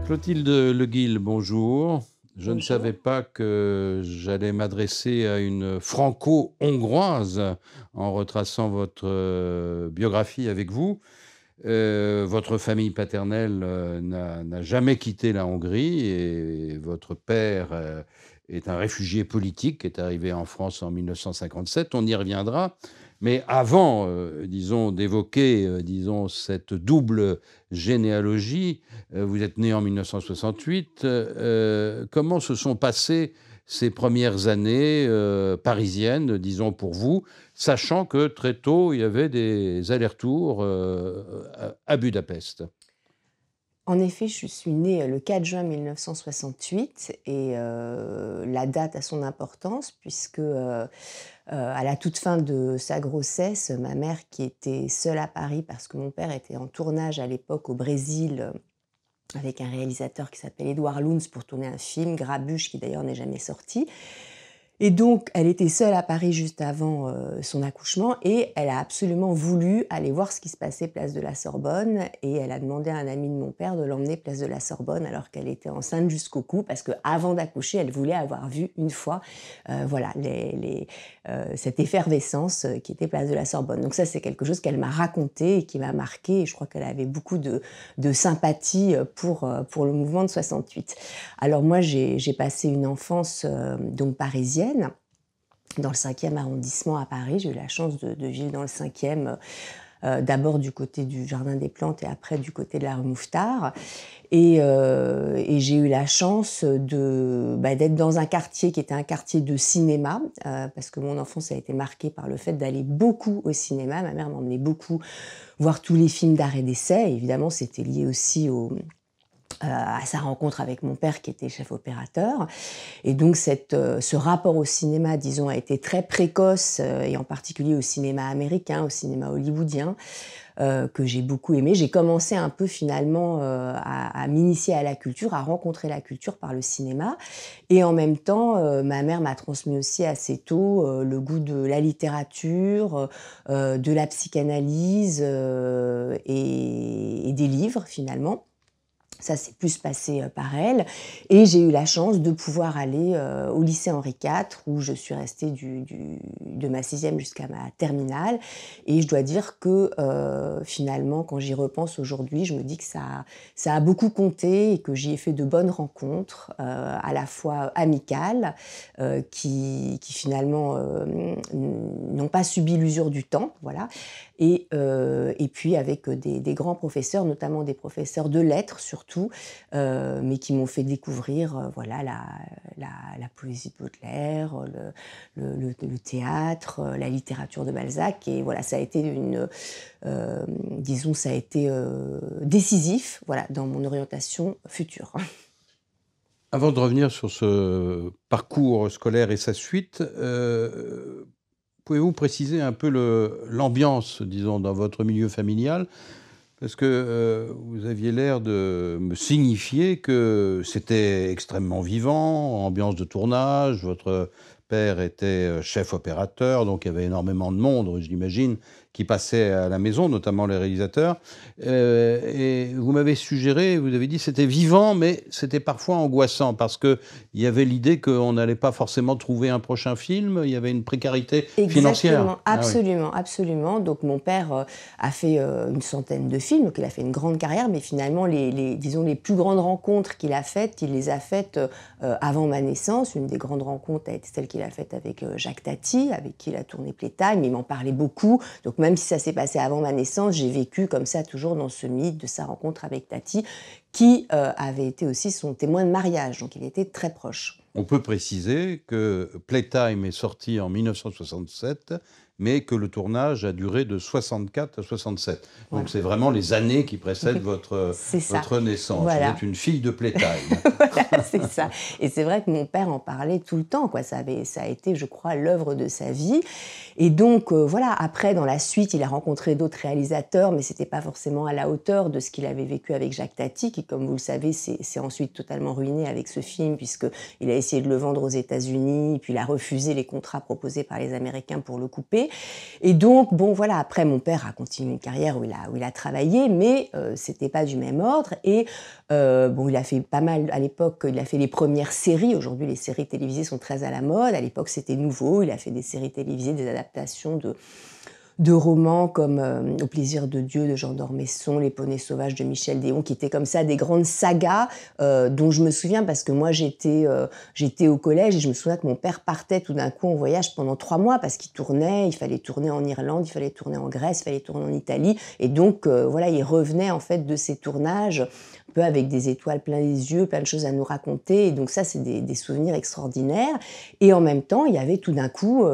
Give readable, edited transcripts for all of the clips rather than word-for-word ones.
Clotilde Leguil, bonjour. Je ne Bonjour. savais pas que j'allais m'adresser à une franco-hongroise en retraçant votre biographie avec vous. Votre famille paternelle n'a jamais quitté la Hongrie et votre père est un réfugié politique qui est arrivé en France en 1957. On y reviendra. Mais avant, disons, d'évoquer, disons, cette double généalogie, vous êtes né en 1968. Comment se sont passées ces premières années parisiennes, disons, pour vous, sachant que très tôt, il y avait des allers-retours à Budapest? En effet, je suis née le 4 juin 1968 et la date a son importance puisque, à la toute fin de sa grossesse, ma mère qui était seule à Paris parce que mon père était en tournage à l'époque au Brésil, avec un réalisateur qui s'appelle Édouard Loons pour tourner un film, Grabuge, qui d'ailleurs n'est jamais sorti. Et donc, elle était seule à Paris juste avant, son accouchement et elle a absolument voulu aller voir ce qui se passait place de la Sorbonne et elle a demandé à un ami de mon père de l'emmener place de la Sorbonne alors qu'elle était enceinte jusqu'au cou parce qu'avant d'accoucher, elle voulait avoir vu une fois, voilà, cette effervescence, qui était place de la Sorbonne. Donc ça, c'est quelque chose qu'elle m'a raconté et qui m'a marquée et je crois qu'elle avait beaucoup de sympathie, pour le mouvement de 68. Alors moi, j'ai passé une enfance, donc parisienne, dans le 5e arrondissement à Paris. J'ai eu la chance de vivre dans le 5e, d'abord du côté du Jardin des Plantes et après du côté de la rue Mouffetard. Et j'ai eu la chance d'être dans un quartier qui était un quartier de cinéma, parce que mon enfance a été marquée par le fait d'aller beaucoup au cinéma. Ma mère m'emmenait beaucoup voir tous les films d'art et d'essai. Évidemment, c'était lié aussi à sa rencontre avec mon père qui était chef opérateur. Et donc ce rapport au cinéma, disons, a été très précoce, et en particulier au cinéma américain, au cinéma hollywoodien, que j'ai beaucoup aimé. J'ai commencé un peu finalement à m'initier à la culture, à rencontrer la culture par le cinéma. Et en même temps, ma mère m'a transmis aussi assez tôt le goût de la littérature, de la psychanalyse et des livres finalement. Ça s'est plus passé, par elle et j'ai eu la chance de pouvoir aller, au lycée Henri IV où je suis restée de ma 6e jusqu'à ma terminale et je dois dire que, finalement, quand j'y repense aujourd'hui, je me dis que ça a beaucoup compté et que j'y ai fait de bonnes rencontres, à la fois amicales, qui finalement, n'ont pas subi l'usure du temps, voilà et puis avec, des grands professeurs, notamment des professeurs de lettres surtout, mais qui m'ont fait découvrir, voilà la poésie de Baudelaire, le théâtre, la littérature de Balzac et voilà, ça a été disons ça a été, décisif, voilà, dans mon orientation future. Avant de revenir sur ce parcours scolaire et sa suite, pouvez-vous préciser un peu l'ambiance, disons, dans votre milieu familial? Parce que vous aviez l'air de me signifier que c'était extrêmement vivant, ambiance de tournage, votre père était chef opérateur, donc il y avait énormément de monde, j'imagine, qui passait à la maison, notamment les réalisateurs. Et vous m'avez suggéré, vous avez dit c'était vivant, mais c'était parfois angoissant, parce qu'il y avait l'idée qu'on n'allait pas forcément trouver un prochain film, il y avait une précarité financière. Exactement, Ah oui. absolument, absolument. Donc mon père, a fait, une centaine de films, donc il a fait une grande carrière, mais finalement disons les plus grandes rencontres qu'il a faites, il les a faites, avant ma naissance. Une des grandes rencontres a été celle qu'il a faite avec, Jacques Tati, avec qui il a tourné Playtime. Il m'en parlait beaucoup. Donc même si ça s'est passé avant ma naissance, j'ai vécu comme ça toujours dans ce mythe de sa rencontre avec Tati, qui, avait été aussi son témoin de mariage, donc il était très proche. On peut préciser que Playtime est sorti en 1967, mais que le tournage a duré de 64 à 67. Donc Voilà, c'est vraiment les années qui précèdent c'est ça. votre naissance. Vous Voilà. êtes une fille de Playtime. Voilà, c'est ça. Et c'est vrai que mon père en parlait tout le temps, quoi. Ça a été, je crois, l'œuvre de sa vie. Et donc, voilà, après, dans la suite, il a rencontré d'autres réalisateurs, mais c'était pas forcément à la hauteur de ce qu'il avait vécu avec Jacques Tati, qui, comme vous le savez, s'est ensuite totalement ruiné avec ce film, puisqu'il a essayé de le vendre aux États-Unis, puis il a refusé les contrats proposés par les Américains pour le couper. marché. Et donc, bon, voilà, après, mon père a continué une carrière où il a travaillé, mais c'était pas du même ordre. Et bon, il a fait pas mal, à l'époque, il a fait les premières séries. Aujourd'hui, les séries télévisées sont très à la mode. À l'époque, c'était nouveau. Il a fait des séries télévisées, des adaptations de romans comme Au plaisir de Dieu de Jean d'Ormesson, Les poneys sauvages de Michel Déon, qui étaient comme ça des grandes sagas dont je me souviens parce que moi j'étais au collège et je me souviens que mon père partait tout d'un coup en voyage pendant 3 mois parce qu'il tournait, il fallait tourner en Irlande, il fallait tourner en Grèce, il fallait tourner en Italie et donc voilà, il revenait en fait de ces tournages un peu avec des étoiles plein les yeux, plein de choses à nous raconter et donc ça c'est des souvenirs extraordinaires et en même temps il y avait tout d'un coup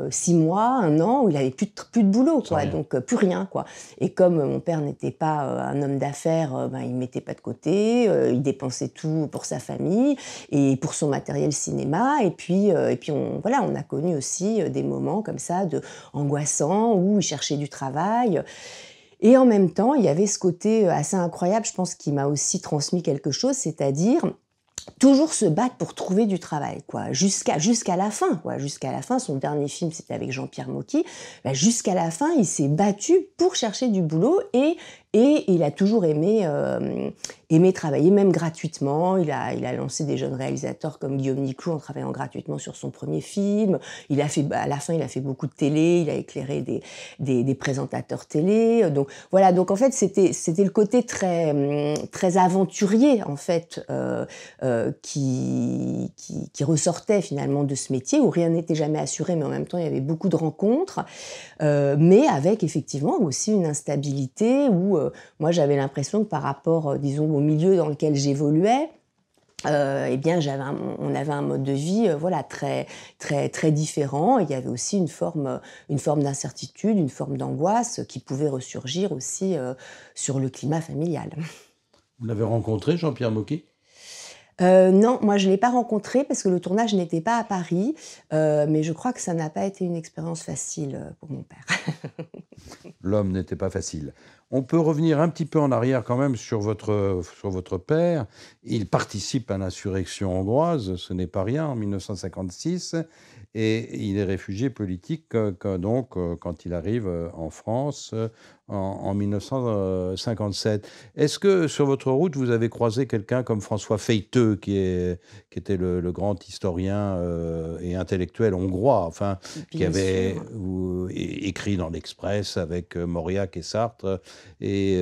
6 mois, 1 an où il avait plus de boulot, quoi, donc plus rien, quoi. Et comme mon père n'était pas un homme d'affaires, ben, il mettait pas de côté, il dépensait tout pour sa famille et pour son matériel cinéma. Et puis voilà, on a connu aussi des moments comme ça angoissants où il cherchait du travail. Et en même temps, il y avait ce côté assez incroyable, je pense, qui m'a aussi transmis quelque chose, c'est-à-dire toujours se battre pour trouver du travail, quoi, jusqu'à la fin, quoi, jusqu'à la fin. Son dernier film, c'était avec Jean-Pierre Mocky. Ben, jusqu'à la fin, il s'est battu pour chercher du boulot et il a toujours aimé travailler, même gratuitement. Il a lancé des jeunes réalisateurs comme Guillaume Niclou en travaillant gratuitement sur son premier film. À la fin, il a fait beaucoup de télé. Il a éclairé des présentateurs télé. Donc voilà. Donc en fait, c'était le côté très aventurier en fait qui ressortait finalement de ce métier où rien n'était jamais assuré, mais en même temps il y avait beaucoup de rencontres, mais avec effectivement aussi une instabilité où moi j'avais l'impression que par rapport, disons, au milieu dans lequel j'évoluais, eh bien, on avait un mode de vie, voilà, très, très, très différent. Il y avait aussi une forme d'incertitude, une forme d'angoisse qui pouvait ressurgir aussi sur le climat familial. Vous l'avez rencontré, Jean-Pierre Mocky? Non, moi je ne l'ai pas rencontré parce que le tournage n'était pas à Paris, mais je crois que ça n'a pas été une expérience facile pour mon père. L'homme n'était pas facile. On peut revenir un petit peu en arrière quand même sur votre père. Il participe à l'insurrection hongroise, ce n'est pas rien, en 1956, et il est réfugié politique donc quand il arrive en France en 1957. Est-ce que sur votre route, vous avez croisé quelqu'un comme François Feitő, qui était le grand historien et intellectuel hongrois, enfin, qui avait écrit dans l'Express avec Mauriac et Sartre, et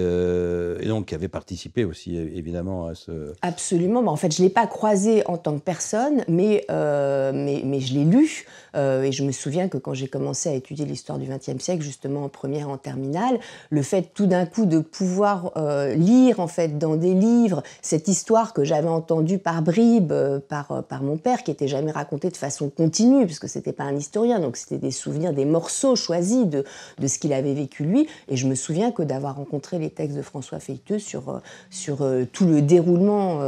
donc qui avait participé aussi évidemment à ce... Absolument. En fait, je ne l'ai pas croisé en tant que personne, mais je l'ai lu. Et je me souviens que quand j'ai commencé à étudier l'histoire du XXe siècle, justement en première et en terminale, le fait tout d'un coup de pouvoir lire en fait dans des livres cette histoire que j'avais entendue par bribes par mon père, qui n'était jamais racontée de façon continue, puisque c'était pas un historien, donc c'était des souvenirs, des morceaux choisis de ce qu'il avait vécu lui. Et je me souviens que d'avoir rencontré les textes de François Feitő sur tout le déroulement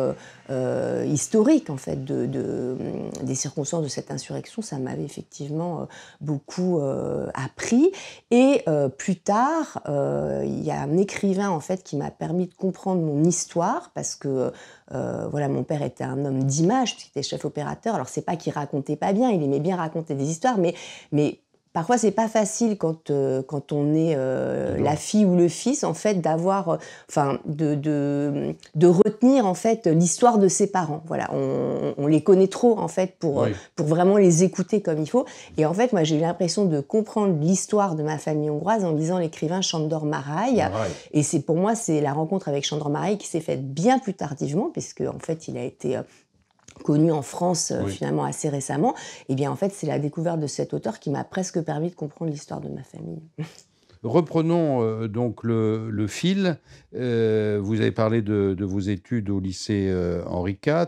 historique en fait des circonstances de cette insurrection, ça m'avait effectivement beaucoup appris. Et plus tard, il y a un écrivain en fait qui m'a permis de comprendre mon histoire parce que voilà, mon père était un homme d'image puisqu'il était chef opérateur. Alors c'est pas qu'il racontait pas bien, il aimait bien raconter des histoires, mais parfois, c'est pas facile quand on est la fille ou le fils, en fait, d'avoir, de retenir en fait l'histoire de ses parents. Voilà, on les connaît trop en fait pour vraiment les écouter comme il faut. Et en fait, moi, j'ai eu l'impression de comprendre l'histoire de ma famille hongroise en lisant l'écrivain Sándor Márai. Et pour moi, c'est la rencontre avec Sándor Márai qui s'est faite bien plus tardivement, puisque en fait, il a été connu en France finalement assez récemment, et bien en fait c'est la découverte de cet auteur qui m'a presque permis de comprendre l'histoire de ma famille. Reprenons donc le fil. Vous avez parlé de vos études au lycée Henri IV.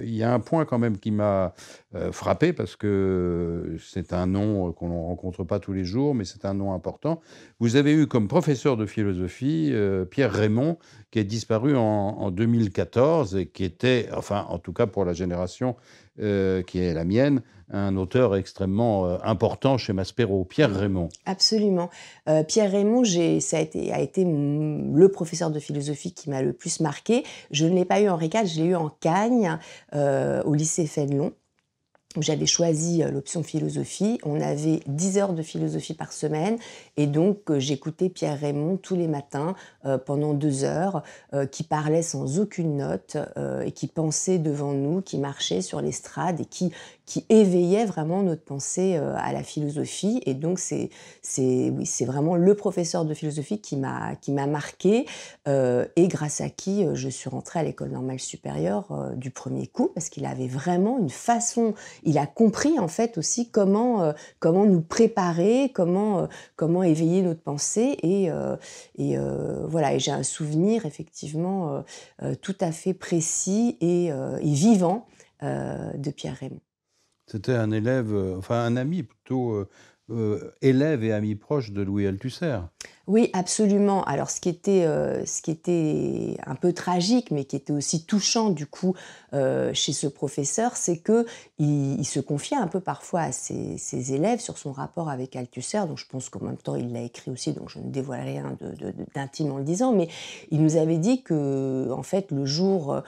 Il y a un point quand même qui m'a frappé parce que c'est un nom qu'on ne rencontre pas tous les jours, mais c'est un nom important. Vous avez eu comme professeur de philosophie Pierre Rémond, qui est disparu en 2014 et qui était, enfin en tout cas pour la génération qui est la mienne, un auteur extrêmement important chez Maspero, Pierre Rémond. Absolument. Pierre Rémond, a été le professeur de philosophie qui m'a le plus marqué. Je ne l'ai pas eu en Henri IV, je l'ai eu en Cagne, au lycée Fénelon. J'avais choisi l'option philosophie. On avait 10 heures de philosophie par semaine et donc j'écoutais Pierre Raymond tous les matins pendant 2 heures, qui parlait sans aucune note et qui pensait devant nous, qui marchait sur l'estrade et qui éveillait vraiment notre pensée à la philosophie. Et donc oui, c'est vraiment le professeur de philosophie qui m'a marquée et grâce à qui je suis rentrée à l'École normale supérieure du premier coup, parce qu'il avait vraiment une façon. Il a compris en fait aussi comment nous préparer, comment éveiller notre pensée voilà. Et j'ai un souvenir effectivement tout à fait précis et vivant de Pierre Raymond. C'était un élève, enfin un ami plutôt, élève et ami proche de Louis Althusser. Oui, absolument. Alors ce qui était un peu tragique, mais qui était aussi touchant du coup chez ce professeur, c'est qu'il se confiait un peu parfois à ses élèves sur son rapport avec Althusser, donc je pense qu'en même temps il l'a écrit aussi, donc je ne dévoile rien d'intime en le disant, mais il nous avait dit que en fait le jour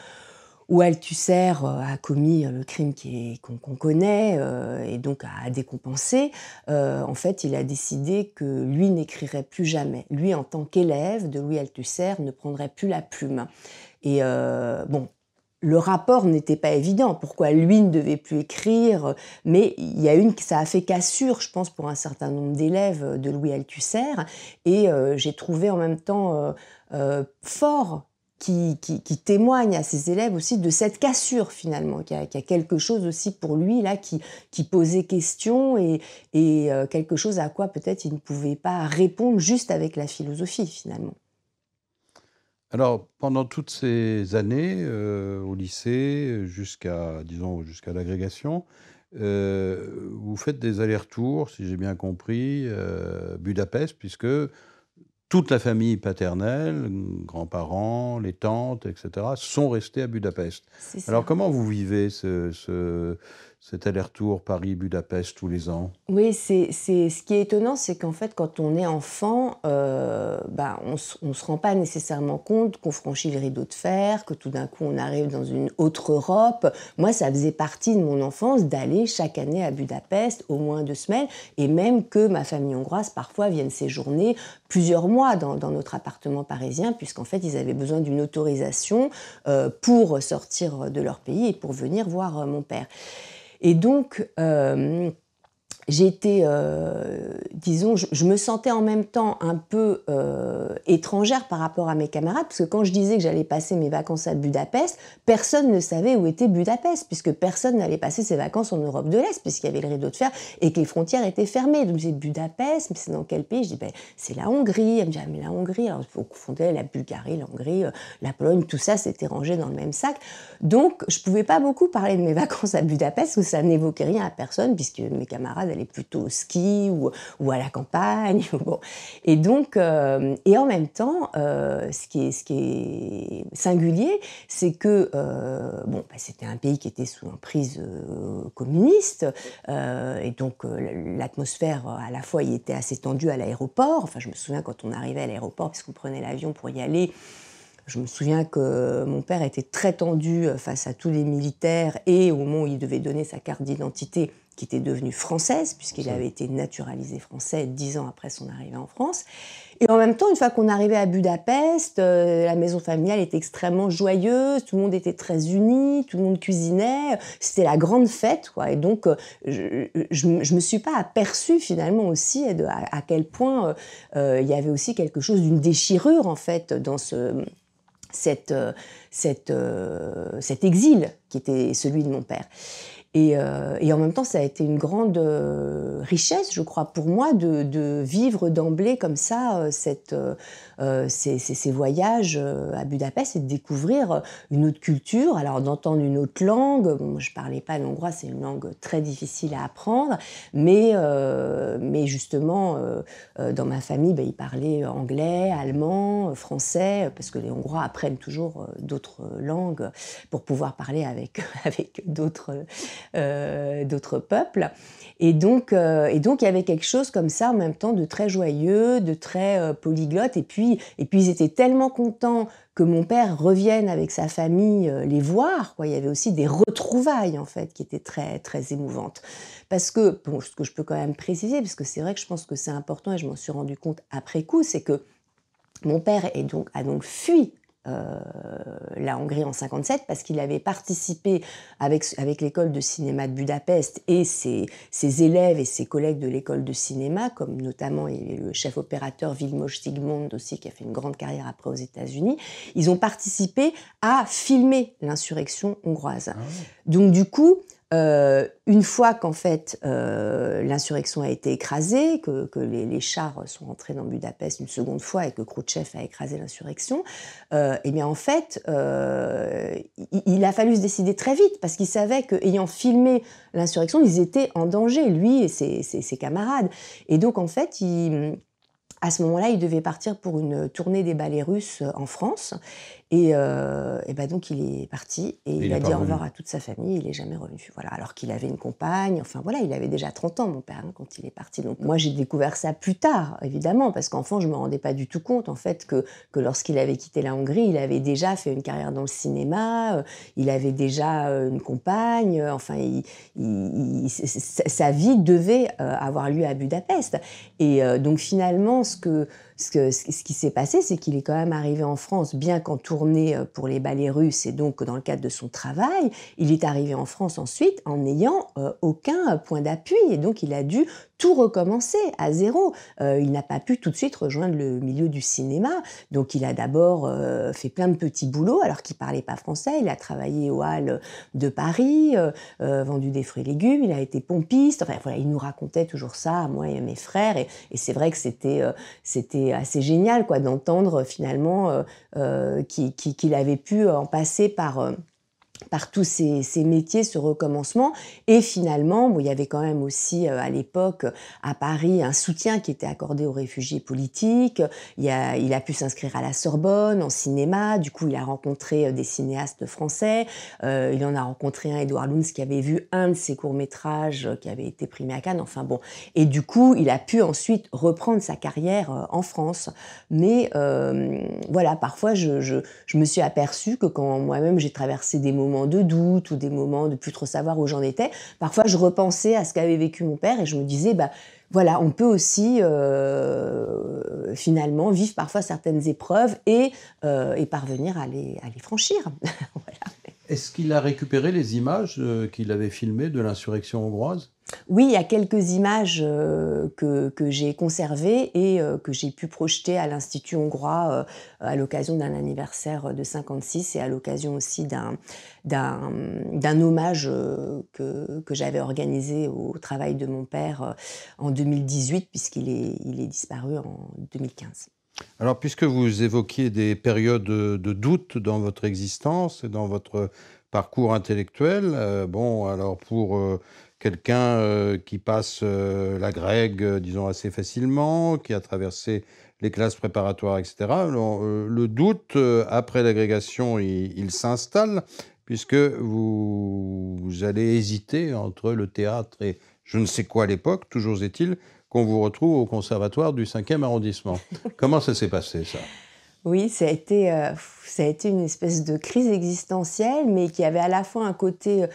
où Althusser a commis le crime qu'on connaît et donc a décompensé, en fait, il a décidé que lui n'écrirait plus jamais. Lui, en tant qu'élève de Louis Althusser, ne prendrait plus la plume. Et bon, le rapport n'était pas évident. Pourquoi lui ne devait plus écrire? Mais ça a fait cassure, je pense, pour un certain nombre d'élèves de Louis Althusser. Et j'ai trouvé en même temps fort qui témoigne à ses élèves aussi de cette cassure finalement, qu'il y a quelque chose aussi pour lui là qui posait question et quelque chose à quoi peut-être il ne pouvait pas répondre juste avec la philosophie finalement. Alors, pendant toutes ces années, au lycée, disons, jusqu'à l'agrégation, vous faites des allers-retours, si j'ai bien compris, Budapest, puisque toute la famille paternelle, grands-parents, les tantes, etc., sont restés à Budapest. C'est ça. Alors, comment vous vivez cet aller-retour Paris-Budapest tous les ans? Oui, ce qui est étonnant, c'est qu'en fait, quand on est enfant, on se rend pas nécessairement compte qu'on franchit le rideau de fer, que tout d'un coup on arrive dans une autre Europe. Moi, ça faisait partie de mon enfance d'aller chaque année à Budapest, au moins 2 semaines, et même que ma famille hongroise parfois vienne séjourner plusieurs mois dans notre appartement parisien, puisqu'en fait, ils avaient besoin d'une autorisation pour sortir de leur pays et pour venir voir mon père. Et donc, j'étais, disons, je me sentais en même temps un peu étrangère par rapport à mes camarades, parce que quand je disais que j'allais passer mes vacances à Budapest, personne ne savait où était Budapest, puisque personne n'allait passer ses vacances en Europe de l'Est, puisqu'il y avait le rideau de fer et que les frontières étaient fermées. Donc je disais Budapest, mais c'est dans quel pays? Je dis c'est la Hongrie. Elle me dit mais la Hongrie, alors on confondait la Bulgarie, la Hongrie, la Pologne, tout ça s'était rangé dans le même sac. Donc je pouvais pas beaucoup parler de mes vacances à Budapest, parce que ça n'évoquait rien à personne, puisque mes camarades allaient plutôt au ski ou à la campagne. Bon. Et donc, et en même temps, ce qui est singulier, c'est que c'était un pays qui était sous emprise communiste, et donc l'atmosphère à la fois y était assez tendue à l'aéroport. Enfin, je me souviens quand on arrivait à l'aéroport, puisqu'on prenait l'avion pour y aller. Je me souviens que mon père était très tendu face à tous les militaires et au moment où il devait donner sa carte d'identité, qui était devenue française, puisqu'il avait été naturalisé français 10 ans après son arrivée en France. Et en même temps, une fois qu'on arrivait à Budapest, la maison familiale était extrêmement joyeuse, tout le monde était très uni, tout le monde cuisinait, c'était la grande fête, quoi. Et donc, je me suis pas aperçue finalement aussi à quel point il y avait aussi quelque chose d'une déchirure en fait dans cet exil qui était celui de mon père. Et en même temps, ça a été une grande richesse, je crois, pour moi, de vivre d'emblée comme ça ces voyages à Budapest et de découvrir une autre culture, alors d'entendre une autre langue. Bon, je ne parlais pas l'hongrois, c'est une langue très difficile à apprendre, mais justement, dans ma famille, ils parlaient anglais, allemand, français, parce que les Hongrois apprennent toujours d'autres langues pour pouvoir parler avec d'autres d'autres peuples. Et donc, il y avait quelque chose comme ça en même temps de très joyeux, de très polyglotte. Et puis ils étaient tellement contents que mon père revienne avec sa famille les voir, quoi. Il y avait aussi des retrouvailles en fait qui étaient très très émouvantes. Parce que bon, ce que je peux quand même préciser, parce que c'est vrai que je pense que c'est important et je m'en suis rendu compte après coup, c'est que mon père a donc fui la Hongrie en 57 parce qu'il avait participé avec l'école de cinéma de Budapest et ses élèves et ses collègues de l'école de cinéma, comme notamment il y avait le chef opérateur Vilmos Zsigmond aussi, qui a fait une grande carrière après aux États-Unis. Ils ont participé à filmer l'insurrection hongroise. Ah oui. Donc du coup, une fois qu'en fait l'insurrection a été écrasée, que les chars sont entrés dans Budapest une seconde fois et que Khrouchtchev a écrasé l'insurrection, et bien en fait, il a fallu se décider très vite parce qu'il savait qu'ayant filmé l'insurrection, ils étaient en danger, lui et ses camarades. Et donc en fait, à ce moment-là, il devait partir pour une tournée des ballets russes en France. Et ben donc il est parti et il Il est a pas dit au revenu. revoir à toute sa famille, il n'est jamais revenu. Voilà, alors qu'il avait une compagne, enfin voilà, il avait déjà 30 ans mon père hein, quand il est parti. Donc moi j'ai découvert ça plus tard, évidemment, parce qu'enfant je ne me rendais pas du tout compte en fait que lorsqu'il avait quitté la Hongrie, il avait déjà fait une carrière dans le cinéma, il avait déjà une compagne, enfin sa vie devait avoir lieu à Budapest. Et donc finalement ce qui s'est passé, c'est qu'il est quand même arrivé en France, bien qu'en tournée pour les ballets russes et donc dans le cadre de son travail, il est arrivé en France ensuite en n'ayant aucun point d'appui et donc il a dû tout recommencer à zéro. Il n'a pas pu tout de suite rejoindre le milieu du cinéma, donc il a d'abord fait plein de petits boulots alors qu'il parlait pas français. Il a travaillé aux Halles de Paris, vendu des fruits et légumes, il a été pompiste, enfin voilà, il nous racontait toujours ça, à moi et à mes frères, et c'est vrai que c'était assez génial quoi, d'entendre finalement qu'il avait pu en passer par tous ces métiers, ce recommencement. Et finalement, bon, il y avait quand même aussi à l'époque à Paris un soutien qui était accordé aux réfugiés politiques. Il a pu s'inscrire à la Sorbonne en cinéma. Du coup, il a rencontré des cinéastes français. Il en a rencontré un, Édouard Luns, qui avait vu un de ses courts-métrages qui avait été primé à Cannes. Enfin bon. Et du coup, il a pu ensuite reprendre sa carrière en France. Mais voilà, parfois, je me suis aperçue que quand moi-même j'ai traversé des moments de doute ou des moments de plus trop savoir où j'en étais, parfois je repensais à ce qu'avait vécu mon père et je me disais, bah voilà, on peut aussi finalement vivre parfois certaines épreuves et parvenir à les franchir. Voilà. Est-ce qu'il a récupéré les images qu'il avait filmées de l'insurrection hongroise? Oui, il y a quelques images que j'ai conservées et que j'ai pu projeter à l'Institut hongrois à l'occasion d'un anniversaire de 56 et à l'occasion aussi d'un hommage que j'avais organisé au travail de mon père en 2018, puisqu'il est disparu en 2015. Alors, puisque vous évoquiez des périodes de doute dans votre existence et dans votre parcours intellectuel, bon, alors pour quelqu'un qui passe la grecque, disons, assez facilement, qui a traversé les classes préparatoires, etc., alors, le doute, après l'agrégation, il s'installe, puisque vous allez hésiter entre le théâtre et je ne sais quoi à l'époque, toujours est-il qu'on vous retrouve au conservatoire du 5e arrondissement. Comment ça s'est passé, ça? Oui, ça a été une espèce de crise existentielle, mais qui avait à la fois un côté,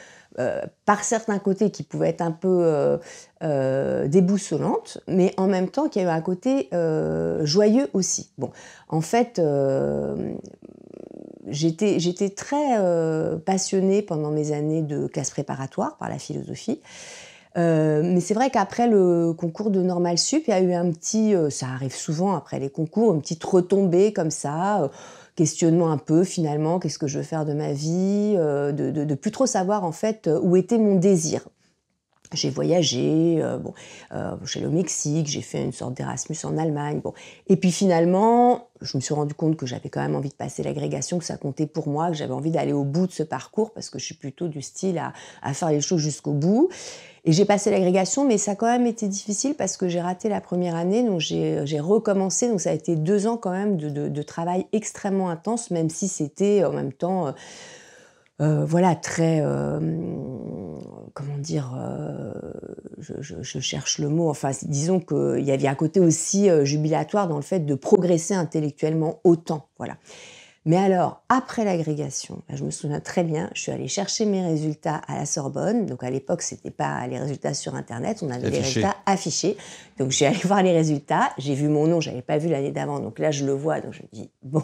par certains côtés, qui pouvait être un peu déboussolante, mais en même temps qui avait un côté joyeux aussi. Bon, en fait, j'étais très passionnée pendant mes années de classe préparatoire par la philosophie. Mais c'est vrai qu'après le concours de Normal Sup, il y a eu un petit, ça arrive souvent après les concours, une petite retombée comme ça, questionnement un peu finalement, qu'est-ce que je veux faire de ma vie, de plus trop savoir en fait où était mon désir. J'ai voyagé, bon, je suis allée au Mexique, j'ai fait une sorte d'Erasmus en Allemagne, bon. Et puis finalement, je me suis rendu compte que j'avais quand même envie de passer l'agrégation, que ça comptait pour moi, que j'avais envie d'aller au bout de ce parcours, parce que je suis plutôt du style à faire les choses jusqu'au bout. Et j'ai passé l'agrégation, mais ça a quand même été difficile parce que j'ai raté la première année, donc j'ai recommencé, donc ça a été 2 ans quand même de travail extrêmement intense, même si c'était en même temps... voilà, très, comment dire, je cherche le mot, enfin, disons qu'il y avait un côté aussi jubilatoire dans le fait de progresser intellectuellement autant, voilà. Mais alors, après l'agrégation, je me souviens très bien, je suis allée chercher mes résultats à la Sorbonne. Donc à l'époque, c'était pas les résultats sur Internet, on avait les résultats affichés. Donc je suis allée voir les résultats, j'ai vu mon nom, j'avais pas vu l'année d'avant, donc là je le vois, donc je me dis bon,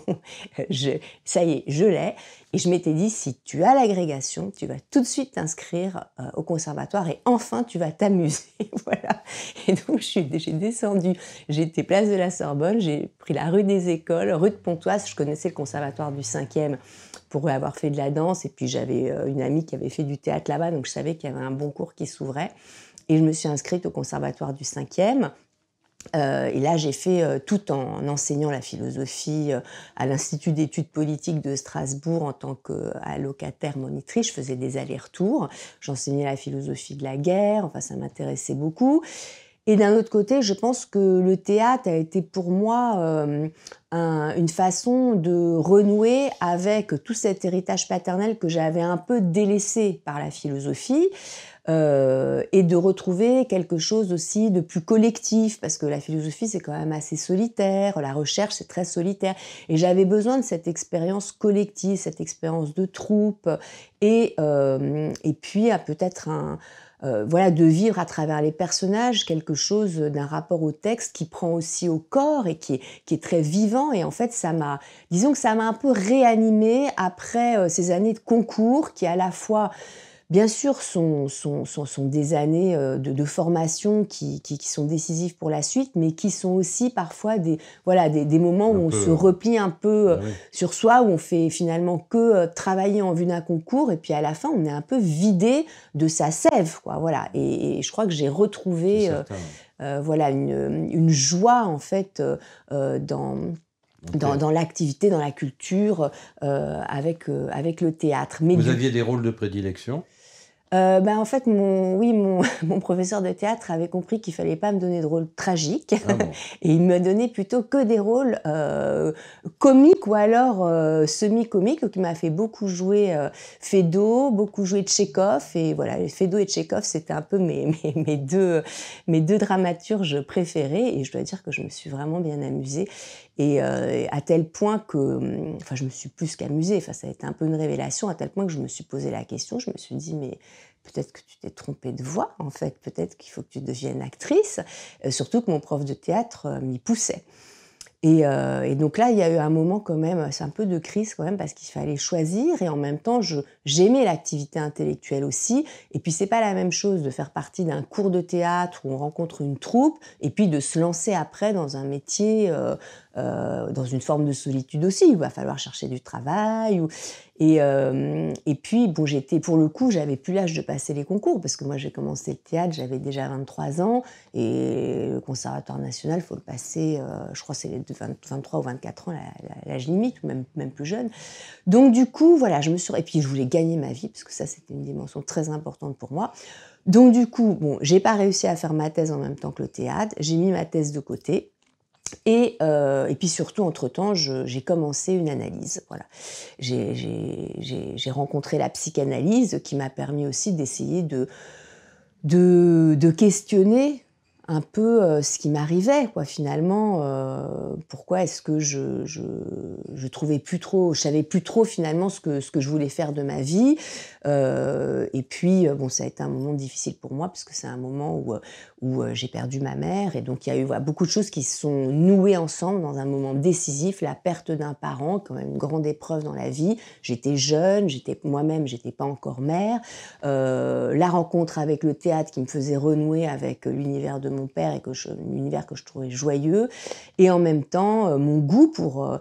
ça y est, je l'ai. Et je m'étais dit, si tu as l'agrégation, tu vas tout de suite t'inscrire au conservatoire et enfin tu vas t'amuser, voilà. Et donc j'ai descendu, j'étais place de la Sorbonne, j'ai pris la rue des Écoles, rue de Pontoise, je connaissais le conservatoire du 5e pour avoir fait de la danse, et puis j'avais une amie qui avait fait du théâtre là-bas, donc je savais qu'il y avait un bon cours qui s'ouvrait. Et je me suis inscrite au conservatoire du 5e. Et là, j'ai fait tout en enseignant la philosophie à l'Institut d'études politiques de Strasbourg en tant qu'allocataire monitrice. Je faisais des allers-retours. J'enseignais la philosophie de la guerre. Enfin, ça m'intéressait beaucoup. Et d'un autre côté, je pense que le théâtre a été pour moi une façon de renouer avec tout cet héritage paternel que j'avais un peu délaissé par la philosophie. Et de retrouver quelque chose aussi de plus collectif, parce que la philosophie, c'est quand même assez solitaire, la recherche, c'est très solitaire. Et j'avais besoin de cette expérience collective, cette expérience de troupe, et puis peut-être voilà, de vivre à travers les personnages quelque chose d'un rapport au texte qui prend aussi au corps et qui est très vivant. Et en fait, disons que ça m'a un peu réanimée après ces années de concours qui, à la fois, bien sûr, sont des années de formation qui sont décisives pour la suite, mais qui sont aussi parfois des moments où on se replie un peu sur soi, où on fait finalement que travailler en vue d'un concours, et puis à la fin, on est un peu vidé de sa sève, quoi, voilà. Et je crois que j'ai retrouvé voilà, une joie, en fait, dans l'activité, dans la culture, avec le théâtre. Mais vous aviez des rôles de prédilection ? En fait, mon professeur de théâtre avait compris qu'il fallait pas me donner de rôles tragiques, et il me donnait plutôt que des rôles comiques ou alors semi-comiques. Donc il m'a fait beaucoup jouer Feydeau, beaucoup jouer Tchekhov, et voilà, Feydeau et Tchekhov, c'était un peu mes deux dramaturges préférés, et je dois dire que je me suis vraiment bien amusée. Et à tel point que, enfin, je me suis plus qu'amusée, enfin, ça a été un peu une révélation, à tel point que je me suis posé la question, je me suis dit, mais peut-être que tu t'es trompée de voie, en fait, peut-être qu'il faut que tu deviennes actrice, surtout que mon prof de théâtre m'y poussait. Et donc là, il y a eu un moment quand même, c'est un peu de crise quand même, parce qu'il fallait choisir, et en même temps, j'aimais l'activité intellectuelle aussi. Et puis, c'est pas la même chose de faire partie d'un cours de théâtre où on rencontre une troupe, et puis de se lancer après dans un métier, dans une forme de solitude aussi, où il va falloir chercher du travail. Et puis, bon, pour le coup, j'avais plus l'âge de passer les concours, parce que moi, j'ai commencé le théâtre, j'avais déjà 23 ans, et le Conservatoire national, il faut le passer, je crois que c'est les 23 ou 24 ans, l'âge limite, ou même plus jeune. Donc, du coup, voilà, et puis je voulais gagner ma vie, parce que ça, c'était une dimension très importante pour moi. Donc, du coup, bon, j'ai pas réussi à faire ma thèse en même temps que le théâtre, j'ai mis ma thèse de côté. Et puis surtout, entre-temps, j'ai commencé une analyse. Voilà. J'ai rencontré la psychanalyse, qui m'a permis aussi d'essayer de questionner un peu ce qui m'arrivait, quoi, finalement. Pourquoi est-ce que je trouvais plus trop, je savais plus trop finalement ce que je voulais faire de ma vie. Et puis, bon, ça a été un moment difficile pour moi, parce que c'est un moment où j'ai perdu ma mère, et donc il y a eu beaucoup de choses qui se sont nouées ensemble dans un moment décisif, la perte d'un parent, quand même une grande épreuve dans la vie. J'étais jeune, moi-même, j'étais pas encore mère. La rencontre avec le théâtre qui me faisait renouer avec l'univers de mon père, et l'univers que je trouvais joyeux, et en même temps mon goût pour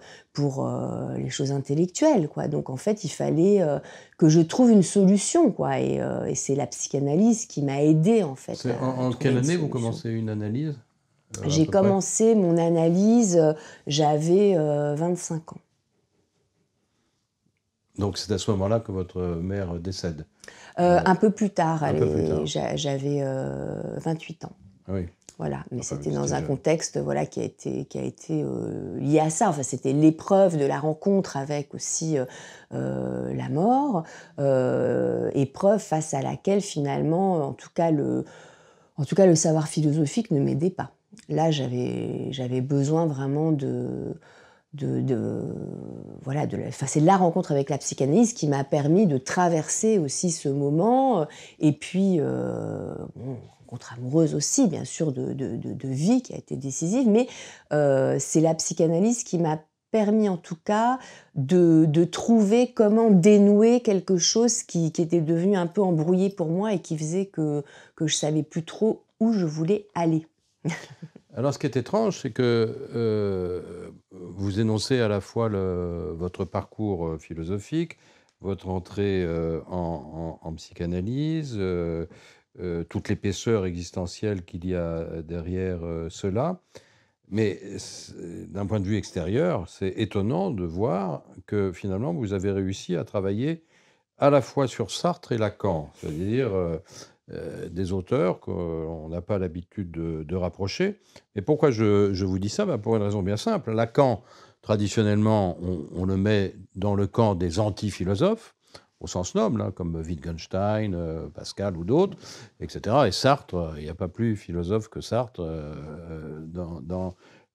les choses intellectuelles, quoi. Donc en fait, il fallait que je trouve une solution, quoi. Et c'est la psychanalyse qui m'a aidée, en fait. En quelle année vous commencez une analyse J'ai commencé mon analyse, j'avais 25 ans. Donc c'est à ce moment-là que votre mère décède. Un peu plus tard, j'avais 28 ans. Oui. Voilà, mais Enfin, c'était vous dans étiez un jeune. contexte, voilà, qui a été, lié à ça. Enfin, c'était l'épreuve de la rencontre avec aussi, la mort, épreuve face à laquelle finalement, en tout cas le savoir philosophique ne m'aidait pas. Là, j'avais besoin vraiment de voilà, enfin, c'est la rencontre avec la psychanalyse qui m'a permis de traverser aussi ce moment, et puis, bon, rencontre amoureuse aussi, bien sûr, de vie qui a été décisive, mais c'est la psychanalyse qui m'a permis, en tout cas, de trouver comment dénouer quelque chose qui était devenu un peu embrouillé pour moi et qui faisait que je savais plus trop où je voulais aller. Alors, ce qui est étrange, c'est que vous énoncez à la fois votre parcours philosophique, votre entrée en psychanalyse, toute l'épaisseur existentielle qu'il y a derrière cela. Mais d'un point de vue extérieur, c'est étonnant de voir que finalement, vous avez réussi à travailler à la fois sur Sartre et Lacan, c'est-à-dire des auteurs qu'on n'a pas l'habitude de rapprocher. Et pourquoi je vous dis ça? Pour une raison bien simple. Lacan, traditionnellement, on le met dans le camp des anti-philosophes, au sens noble, hein, comme Wittgenstein, Pascal ou d'autres, etc. Et Sartre, il n'y a pas plus philosophe que Sartre,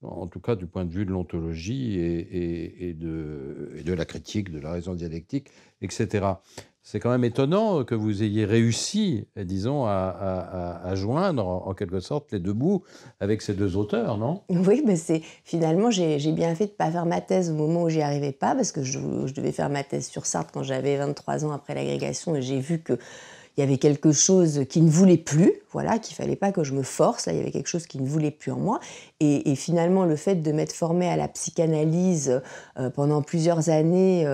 en tout cas du point de vue de l'ontologie et de la critique, de la raison dialectique, etc. C'est quand même étonnant que vous ayez réussi, disons, à joindre en quelque sorte les deux bouts avec ces deux auteurs, non? Oui, mais finalement, j'ai bien fait de ne pas faire ma thèse au moment où j'y arrivais pas, parce que je devais faire ma thèse sur Sartre quand j'avais 23 ans après l'agrégation, et j'ai vu qu'il y avait quelque chose qui ne voulait plus, voilà, qu'il fallait pas que je me force, là, il y avait quelque chose qui ne voulait plus en moi. Et finalement, le fait de m'être formée à la psychanalyse pendant plusieurs années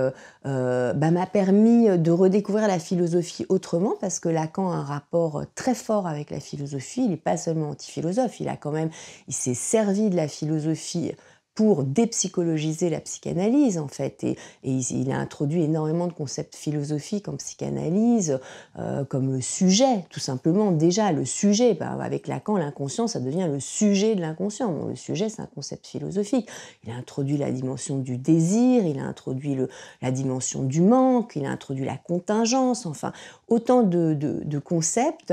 m'a permis de redécouvrir la philosophie autrement, parce que Lacan a un rapport très fort avec la philosophie. Il n'est pas seulement anti-philosophe, il s'est servi de la philosophie pour dépsychologiser la psychanalyse, en fait. Et il a introduit énormément de concepts philosophiques en psychanalyse, comme le sujet, tout simplement. Déjà, le sujet, avec Lacan, l'inconscient, ça devient le sujet de l'inconscient. Bon, le sujet, c'est un concept philosophique. Il a introduit la dimension du désir, il a introduit la dimension du manque, il a introduit la contingence, enfin, autant de concepts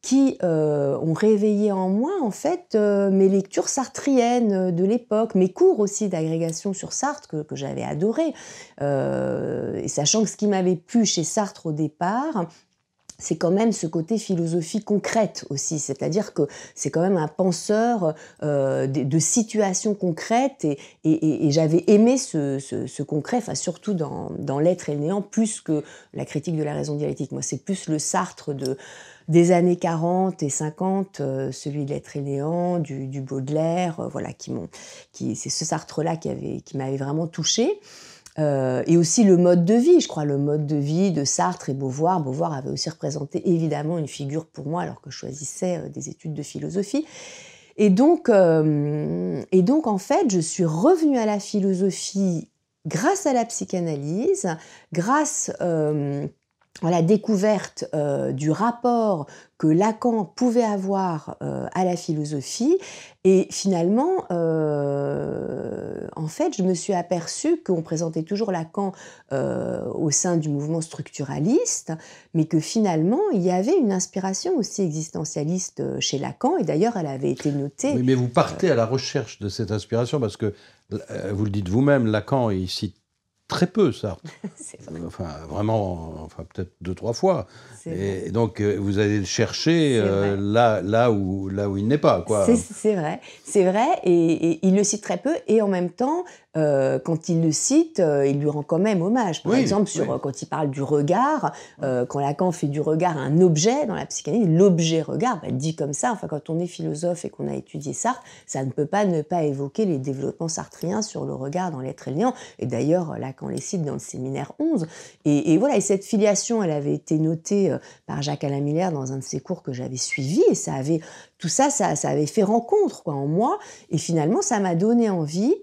qui ont réveillé en moi, en fait, mes lectures sartriennes de l'époque, mes cours aussi d'agrégation sur Sartre que j'avais adoré. Et sachant que ce qui m'avait plu chez Sartre au départ, c'est quand même ce côté philosophie concrète aussi, c'est-à-dire que c'est quand même un penseur de situations concrètes, et j'avais aimé ce concret, enfin, surtout dans L'être et le néant, plus que la critique de la raison dialectique. Moi, c'est plus le Sartre des années 40 et 50, celui de L'être et le néant, du Baudelaire, voilà, c'est ce Sartre-là qui m'avait vraiment touchée. Et aussi le mode de vie, je crois, le mode de vie de Sartre et Beauvoir. Beauvoir avait aussi représenté évidemment une figure pour moi, alors que je choisissais des études de philosophie. Et donc, en fait, je suis revenue à la philosophie grâce à la psychanalyse, grâce à la découverte du rapport que Lacan pouvait avoir à la philosophie. Et finalement, en fait, je me suis aperçue qu'on présentait toujours Lacan au sein du mouvement structuraliste, mais que finalement, il y avait une inspiration aussi existentialiste chez Lacan, et d'ailleurs, elle avait été notée. Oui, mais vous partez à la recherche de cette inspiration parce que, vous le dites vous-même, Lacan, il cite très peu Sartre. C'est vrai. Enfin, vraiment, enfin, peut-être 2-3 fois. C'est vrai. Et donc, vous allez le chercher C'est vrai. là où il n'est pas, quoi. C'est vrai, et il le cite très peu, et en même temps, quand il le cite, il lui rend quand même hommage. Par Oui, exemple, oui. quand il parle du regard, quand Lacan fait du regard un objet dans la psychanalyse, l'objet regard, dit comme ça, enfin, quand on est philosophe et qu'on a étudié Sartre, ça ne peut pas ne pas évoquer les développements sartriens sur le regard dans L'être et le néant. Et d'ailleurs, Lacan les cite dans le séminaire 11. Et voilà, et cette filiation, elle avait été notée par Jacques-Alain Miller dans un de ses cours que j'avais suivi, et tout ça, ça avait fait rencontre, quoi, en moi, et finalement, ça m'a donné envie,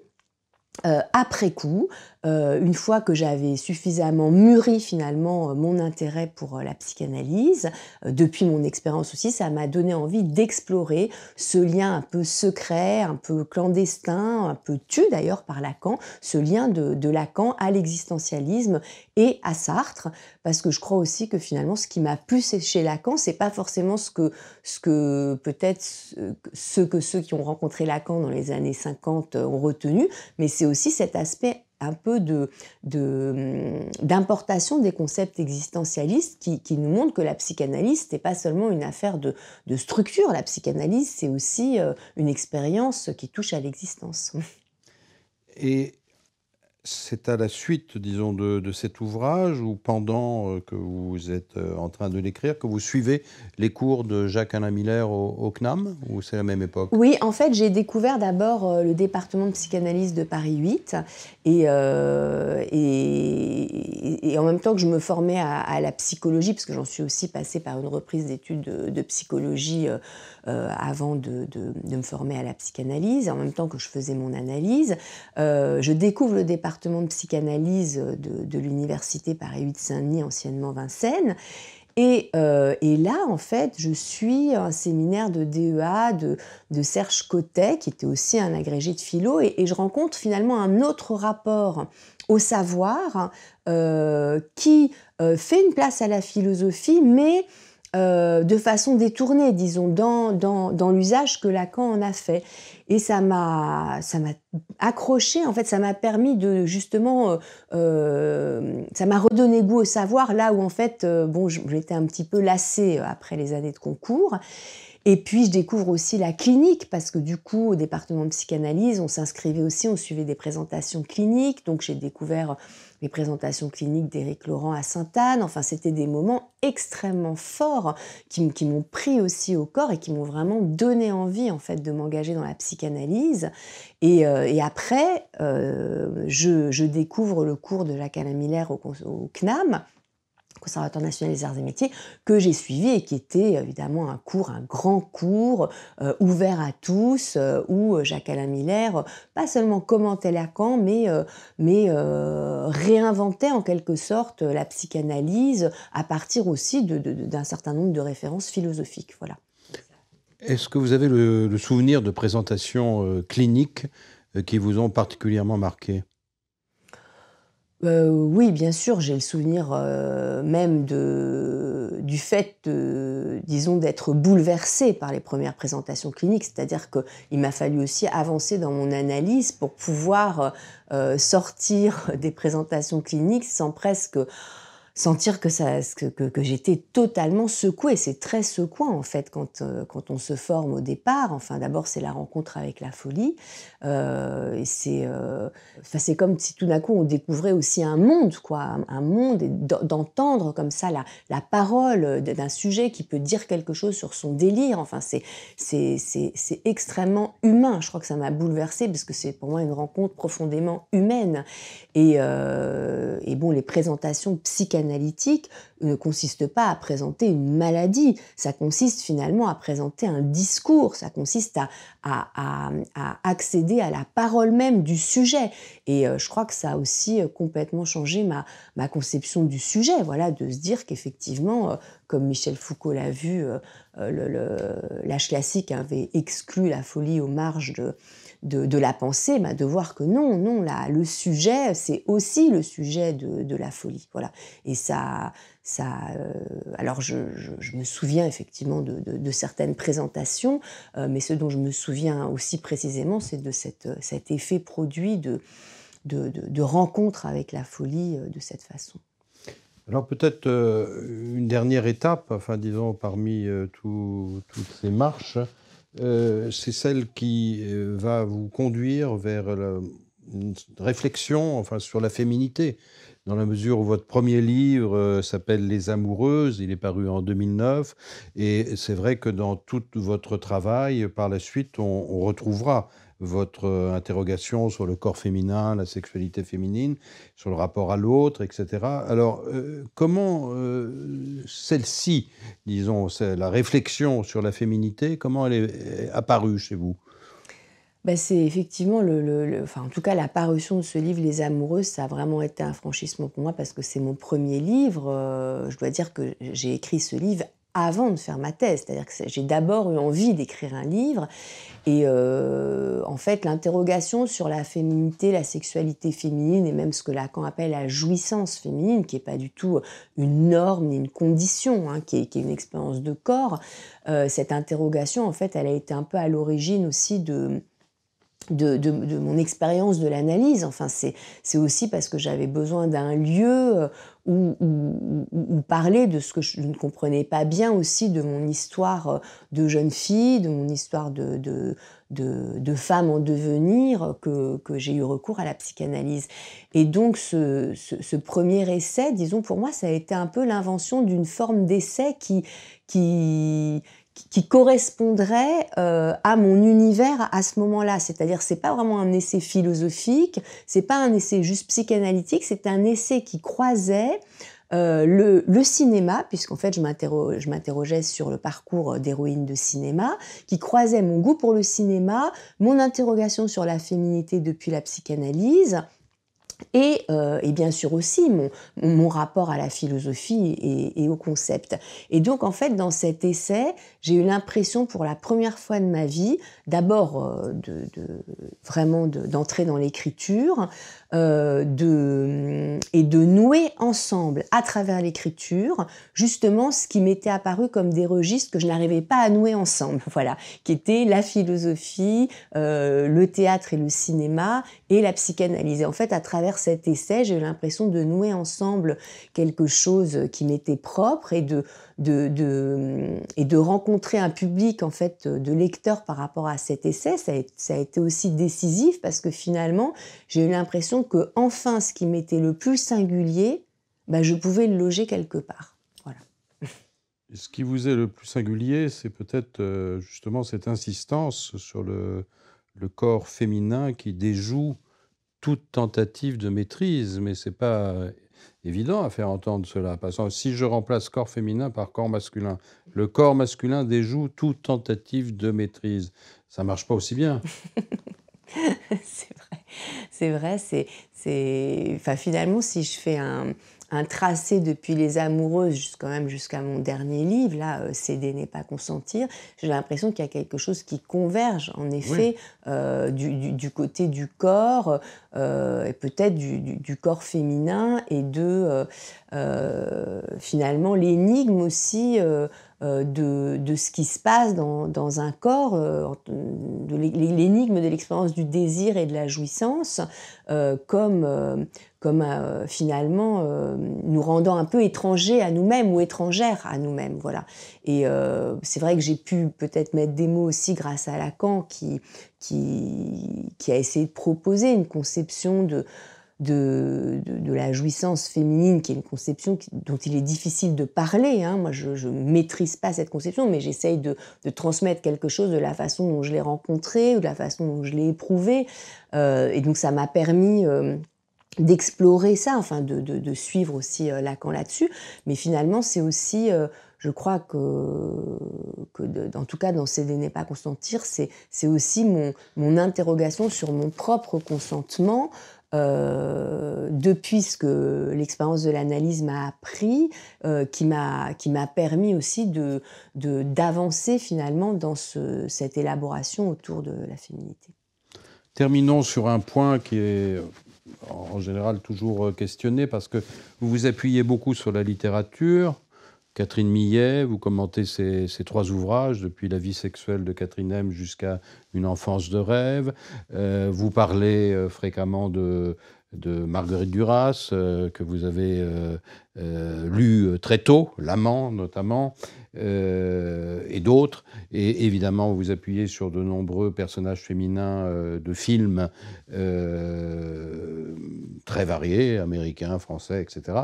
après coup, une fois que j'avais suffisamment mûri finalement mon intérêt pour la psychanalyse, depuis mon expérience aussi, ça m'a donné envie d'explorer ce lien un peu secret, un peu clandestin, un peu tu d'ailleurs par Lacan, ce lien de Lacan à l'existentialisme et à Sartre, parce que je crois aussi que finalement ce qui m'a plu chez Lacan, c'est pas forcément ce que peut-être ceux qui ont rencontré Lacan dans les années 50 ont retenu, mais c'est aussi cet aspect un peu d'importation des concepts existentialistes qui nous montrent que la psychanalyse n'est pas seulement une affaire de structure. La psychanalyse, c'est aussi une expérience qui touche à l'existence. Et c'est à la suite, disons, de cet ouvrage ou pendant que vous êtes en train de l'écrire, que vous suivez les cours de Jacques-Alain Miller au CNAM, ou c'est la même époque? Oui, en fait, j'ai découvert d'abord le département de psychanalyse de Paris 8 et en même temps que je me formais à la psychologie, parce que j'en suis aussi passée par une reprise d'études de psychologie avant de me former à la psychanalyse, en même temps que je faisais mon analyse. Je découvre le département de psychanalyse de l'université Paris 8 Saint-Denis, anciennement Vincennes. Et là, en fait, je suis un séminaire de DEA de Serge Cotet, qui était aussi un agrégé de philo, et je rencontre finalement un autre rapport au savoir qui fait une place à la philosophie, mais de façon détournée, disons, dans l'usage que Lacan en a fait. Et ça m'a accroché, en fait, ça m'a permis de, justement, ça m'a redonné goût au savoir, là où, en fait, bon, j'étais un petit peu lassée après les années de concours. Et puis, je découvre aussi la clinique, parce que du coup, au département de psychanalyse, on s'inscrivait aussi, on suivait des présentations cliniques. Donc, j'ai découvert les présentations cliniques d'Éric Laurent à Sainte-Anne. Enfin, c'était des moments extrêmement forts qui m'ont pris aussi au corps et qui m'ont vraiment donné envie, en fait, de m'engager dans la psychanalyse. Et après, je découvre le cours de Jacques-Alain Miller au CNAM, Conservatoire national des arts et métiers, que j'ai suivi et qui était évidemment un grand cours ouvert à tous, où Jacques-Alain Miller, pas seulement commentait Lacan, mais réinventait en quelque sorte la psychanalyse à partir aussi d'un certain nombre de références philosophiques. Voilà. Est-ce que vous avez le souvenir de présentations cliniques qui vous ont particulièrement marqué? Oui, bien sûr, j'ai le souvenir même du fait, disons, d'être bouleversée par les premières présentations cliniques. C'est-à-dire qu'il m'a fallu aussi avancer dans mon analyse pour pouvoir sortir des présentations cliniques sans presque sentir que j'étais totalement secouée. C'est très secouant, en fait, quand on se forme au départ. Enfin, d'abord, c'est la rencontre avec la folie. Et c'est comme si tout d'un coup, on découvrait aussi un monde, quoi. Un monde, et d'entendre comme ça la parole d'un sujet qui peut dire quelque chose sur son délire. Enfin, c'est extrêmement humain. Je crois que ça m'a bouleversée parce que c'est pour moi une rencontre profondément humaine. Et bon, les présentations psychanalytiques ne consistent pas à présenter une maladie, ça consiste finalement à présenter un discours, ça consiste à accéder à la parole même du sujet. Et je crois que ça a aussi complètement changé ma conception du sujet, voilà, de se dire qu'effectivement, comme Michel Foucault l'a vu, l'âge classique avait exclu la folie aux marges de la pensée, de voir que non, là, le sujet, c'est aussi le sujet de la folie. Voilà. Et alors je me souviens effectivement de certaines présentations, mais ce dont je me souviens aussi précisément, c'est de cet effet produit de rencontre avec la folie de cette façon. Alors peut-être une dernière étape, enfin disons parmi toutes ces marches, c'est celle qui va vous conduire vers une réflexion, enfin, sur la féminité, dans la mesure où votre premier livre s'appelle Les Amoureuses, il est paru en 2009, et c'est vrai que dans tout votre travail, par la suite, on retrouvera votre interrogation sur le corps féminin, la sexualité féminine, sur le rapport à l'autre, etc. Alors, comment celle-ci, disons, la réflexion sur la féminité, comment elle est apparue chez vous? Bah, c'est effectivement enfin, en tout cas, la parution de ce livre, Les Amoureuses, ça a vraiment été un franchissement pour moi parce que c'est mon premier livre. Je dois dire que j'ai écrit ce livre avant de faire ma thèse. C'est-à-dire que j'ai d'abord eu envie d'écrire un livre et en fait, l'interrogation sur la féminité, la sexualité féminine et même ce que Lacan appelle la jouissance féminine, qui est pas du tout une norme ni une condition, hein, qui est une expérience de corps, cette interrogation, en fait, elle a été un peu à l'origine aussi de mon expérience de l'analyse. Enfin, c'est aussi parce que j'avais besoin d'un lieu où parler de ce que je ne comprenais pas bien aussi de mon histoire de jeune fille, de mon histoire de femme en devenir, que j'ai eu recours à la psychanalyse. Et donc, ce premier essai, disons, pour moi, ça a été un peu l'invention d'une forme d'essai qui, qui correspondrait à mon univers à ce moment-là. C'est-à-dire, c'est pas vraiment un essai philosophique, c'est pas un essai juste psychanalytique, c'est un essai qui croisait le cinéma, puisqu'en fait je m'interrogeais sur le parcours d'héroïne de cinéma, qui croisait mon goût pour le cinéma, mon interrogation sur la féminité depuis la psychanalyse, et bien sûr aussi mon rapport à la philosophie et au concept. Et donc, en fait, dans cet essai, j'ai eu l'impression pour la première fois de ma vie, d'abord vraiment d'entrer dans l'écriture, et de nouer ensemble, à travers l'écriture, justement ce qui m'était apparu comme des registres que je n'arrivais pas à nouer ensemble, voilà, qui étaient la philosophie, le théâtre et le cinéma, et la psychanalyse. Et en fait, à travers cet essai, j'ai eu l'impression de nouer ensemble quelque chose qui m'était propre et de rencontrer un public en fait de lecteurs par rapport à cet essai. Ça a été aussi décisif parce que finalement, j'ai eu l'impression que enfin, ce qui m'était le plus singulier, bah, je pouvais le loger quelque part. Voilà. Et ce qui vous est le plus singulier, c'est peut-être justement cette insistance sur le corps féminin qui déjoue toute tentative de maîtrise, mais c'est pas évident à faire entendre cela. Parce que si je remplace corps féminin par corps masculin, le corps masculin déjoue toute tentative de maîtrise. Ça marche pas aussi bien. C'est vrai, enfin, finalement, si je fais un tracé depuis Les Amoureuses jusqu'à mon dernier livre, là, Céder n'est pas consentir, j'ai l'impression qu'il y a quelque chose qui converge, en Oui. effet, du côté du corps, et peut-être du corps féminin, et finalement, l'énigme aussi de ce qui se passe dans un corps, l'énigme de l'expérience du désir et de la jouissance, comme finalement nous rendant un peu étrangers à nous-mêmes ou étrangères à nous-mêmes. Voilà. Et c'est vrai que j'ai pu peut-être mettre des mots aussi grâce à Lacan qui a essayé de proposer une conception de la jouissance féminine, qui est une conception dont il est difficile de parler. Hein. Moi, je ne maîtrise pas cette conception, mais j'essaye de transmettre quelque chose de la façon dont je l'ai rencontrée ou de la façon dont je l'ai éprouvée. Et donc, ça m'a permis d'explorer ça, enfin de suivre aussi Lacan là-dessus. Mais finalement, c'est aussi, je crois en tout cas dans Céder n'est pas consentir, c'est aussi mon interrogation sur mon propre consentement, depuis ce que l'expérience de l'analyse m'a appris, qui m'a permis aussi d'avancer finalement dans cette élaboration autour de la féminité. Terminons sur un point qui est en général toujours questionné parce que vous vous appuyez beaucoup sur la littérature. Catherine Millet, vous commentez ses 3 ouvrages, depuis La vie sexuelle de Catherine M jusqu'à Une enfance de rêve. Vous parlez fréquemment de Marguerite Duras, que vous avez lu très tôt, L'amant notamment, et d'autres. Et évidemment, vous vous appuyez sur de nombreux personnages féminins de films très variés, américains, français, etc.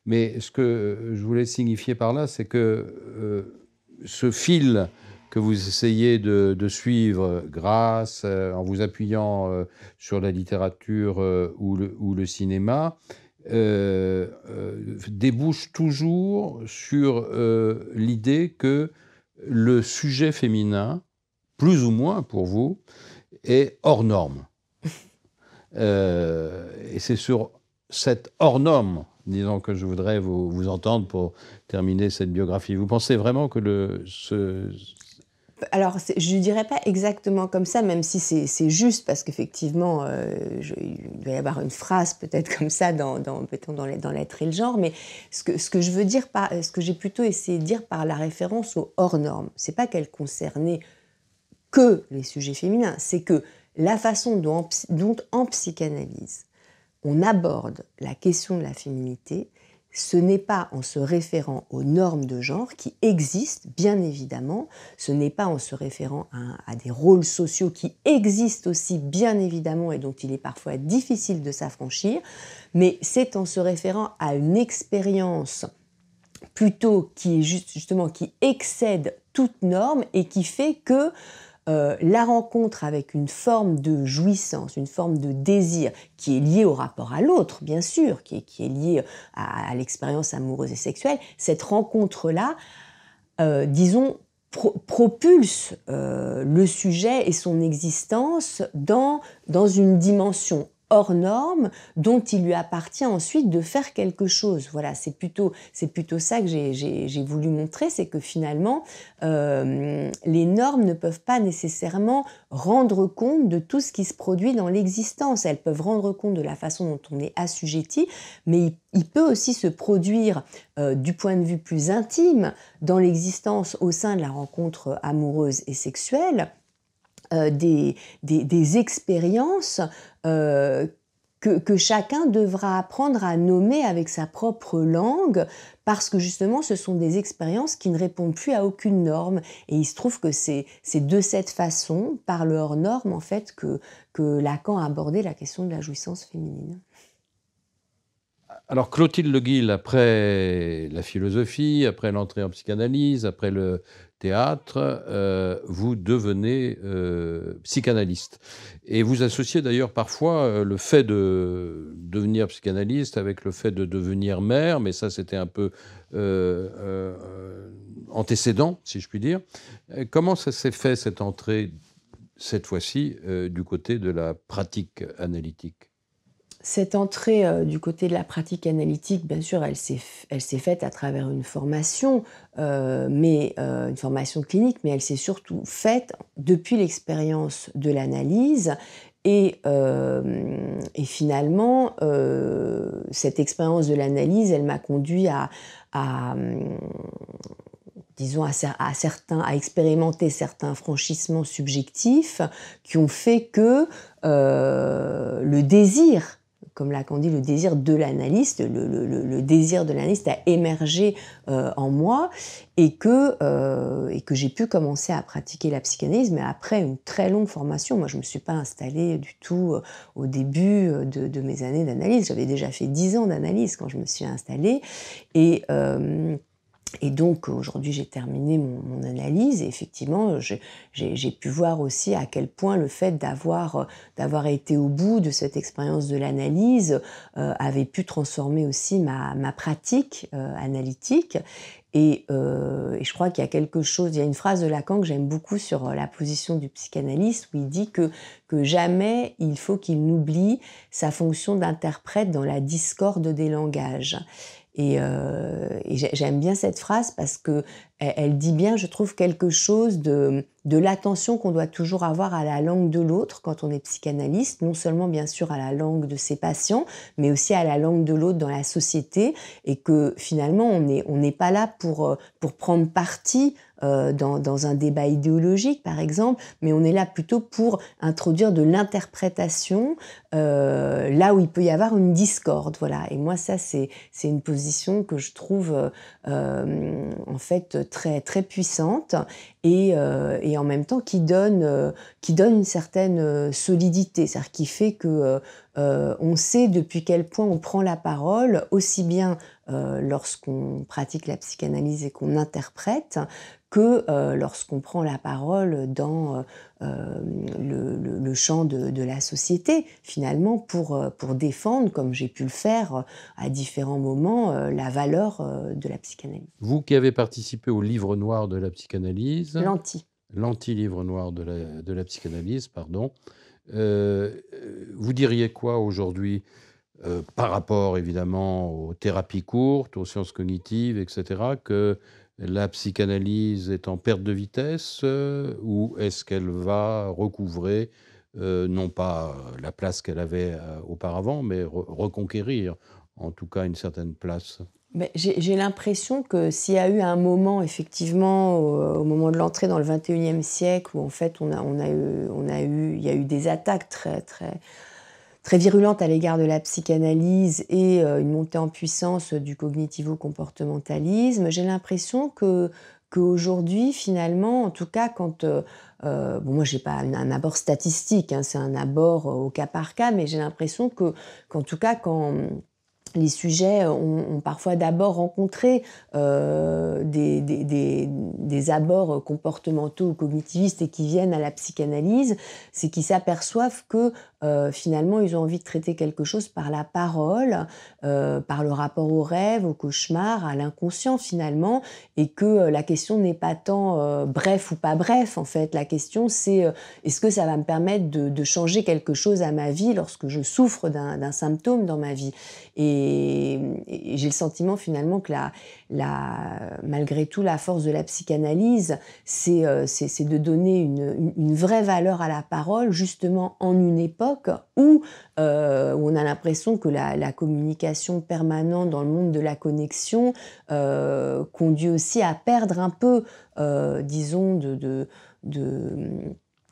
Mais ce que je voulais signifier par là, c'est que ce fil que vous essayez de suivre en vous appuyant sur la littérature ou le cinéma, débouche toujours sur l'idée que le sujet féminin, plus ou moins pour vous, est hors norme. Et c'est sur cette hors norme, disons, que je voudrais vous entendre pour terminer cette biographie. Vous pensez vraiment que Alors, je ne dirais pas exactement comme ça, même si c'est juste, parce qu'effectivement, il doit y avoir une phrase peut-être comme ça dans l'être et le genre, mais ce que je veux dire, ce que j'ai plutôt essayé de dire par la référence aux hors normes, c'est pas qu'elle concernait que les sujets féminins, c'est que la façon dont en psychanalyse on aborde la question de la féminité, ce n'est pas en se référant aux normes de genre qui existent, bien évidemment, ce n'est pas en se référant à des rôles sociaux qui existent aussi, bien évidemment, et dont il est parfois difficile de s'affranchir, mais c'est en se référant à une expérience plutôt qui est justement qui excède toute norme et qui fait que la rencontre avec une forme de jouissance, une forme de désir qui est liée au rapport à l'autre, bien sûr, qui est liée à l'expérience amoureuse et sexuelle, cette rencontre-là, disons, propulse le sujet et son existence dans une dimension hors norme dont il lui appartient ensuite de faire quelque chose. Voilà, c'est plutôt ça que j'ai voulu montrer, c'est que finalement, les normes ne peuvent pas nécessairement rendre compte de tout ce qui se produit dans l'existence. Elles peuvent rendre compte de la façon dont on est assujetti, mais il peut aussi se produire, du point de vue plus intime, dans l'existence au sein de la rencontre amoureuse et sexuelle, des expériences que chacun devra apprendre à nommer avec sa propre langue, parce que justement ce sont des expériences qui ne répondent plus à aucune norme. Et il se trouve que c'est de cette façon, par le hors norme en fait, que Lacan a abordé la question de la jouissance féminine. Alors, Clotilde Le Guil, après la philosophie, après l'entrée en psychanalyse, après le théâtre, vous devenez psychanalyste. Et vous associez d'ailleurs parfois le fait de devenir psychanalyste avec le fait de devenir mère, mais ça c'était un peu antécédent, si je puis dire. Comment ça s'est fait, cette entrée, cette fois-ci, du côté de la pratique analytique ? Cette entrée du côté de la pratique analytique, bien sûr, elle s'est faite à travers une formation, une formation clinique, mais elle s'est surtout faite depuis l'expérience de l'analyse. Et finalement, cette expérience de l'analyse, elle m'a conduit disons, à expérimenter certains franchissements subjectifs qui ont fait que le désir, comme Lacan dit, le désir de l'analyste, le désir de l'analyste a émergé en moi et que j'ai pu commencer à pratiquer la psychanalyse, mais après une très longue formation. Moi, je ne me suis pas installée du tout au début de mes années d'analyse. J'avais déjà fait 10 ans d'analyse quand je me suis installée. Et donc, aujourd'hui, j'ai terminé mon analyse et effectivement, j'ai pu voir aussi à quel point le fait d'avoir été au bout de cette expérience de l'analyse avait pu transformer aussi ma pratique analytique. Et je crois qu'il y a il y a une phrase de Lacan que j'aime beaucoup sur la position du psychanalyste où il dit que jamais il faut qu'il n'oublie sa fonction d'interprète dans la discorde des langages. Et j'aime bien cette phrase parce que elle dit bien, je trouve, quelque chose de l'attention qu'on doit toujours avoir à la langue de l'autre quand on est psychanalyste, non seulement bien sûr à la langue de ses patients, mais aussi à la langue de l'autre dans la société, et que finalement on n'est pas là pour prendre parti dans un débat idéologique, par exemple, mais on est là plutôt pour introduire de l'interprétation là où il peut y avoir une discorde. Voilà. Et moi, ça, c'est une position que je trouve en fait très, très puissante et en même temps qui donne une certaine solidité, c'est-à-dire qui fait que on sait depuis quel point on prend la parole, aussi bien lorsqu'on pratique la psychanalyse et qu'on interprète, que lorsqu'on prend la parole dans le champ de la société, finalement, pour défendre, comme j'ai pu le faire à différents moments, la valeur de la psychanalyse. Vous qui avez participé au livre noir de la psychanalyse... L'anti. l'anti-livre noir de la psychanalyse, pardon. Euh, Vous diriez quoi aujourd'hui par rapport évidemment aux thérapies courtes, aux sciences cognitives, etc., que la psychanalyse est en perte de vitesse ou est-ce qu'elle va recouvrer non pas la place qu'elle avait auparavant, mais reconquérir en tout cas une certaine place? Beh, j'ai l'impression que s'il y a eu un moment effectivement au moment de l'entrée dans le 21e siècle où en fait il y a eu des attaques très virulentes à l'égard de la psychanalyse et une montée en puissance du cognitivo-comportementalisme, j'ai l'impression qu'aujourd'hui finalement, en tout cas quand, bon moi j'ai pas un abord statistique, hein, c'est un abord au cas par cas, mais j'ai l'impression qu'en tout cas quand les sujets ont parfois d'abord rencontré des abords comportementaux ou cognitivistes et qui viennent à la psychanalyse, c'est qu'ils s'aperçoivent que finalement ils ont envie de traiter quelque chose par la parole, par le rapport au rêve, au cauchemar, à l'inconscient finalement, et que la question n'est pas tant bref ou pas bref en fait, la question c'est est-ce que ça va me permettre de changer quelque chose à ma vie lorsque je souffre d'un symptôme dans ma vie. Et j'ai le sentiment finalement que malgré tout, la force de la psychanalyse, c'est de donner une vraie valeur à la parole, justement en une époque où on a l'impression que la communication permanente dans le monde de la connexion conduit aussi à perdre un peu, disons,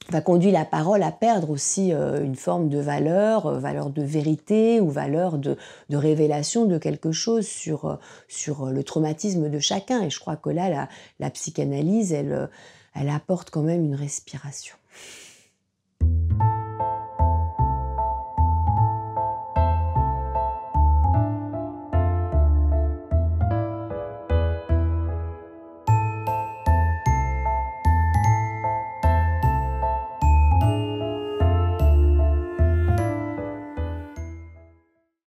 enfin, conduit la parole à perdre aussi une forme de valeur, valeur de vérité ou valeur de révélation de quelque chose sur le traumatisme de chacun. Et je crois que là, la psychanalyse, elle apporte quand même une respiration.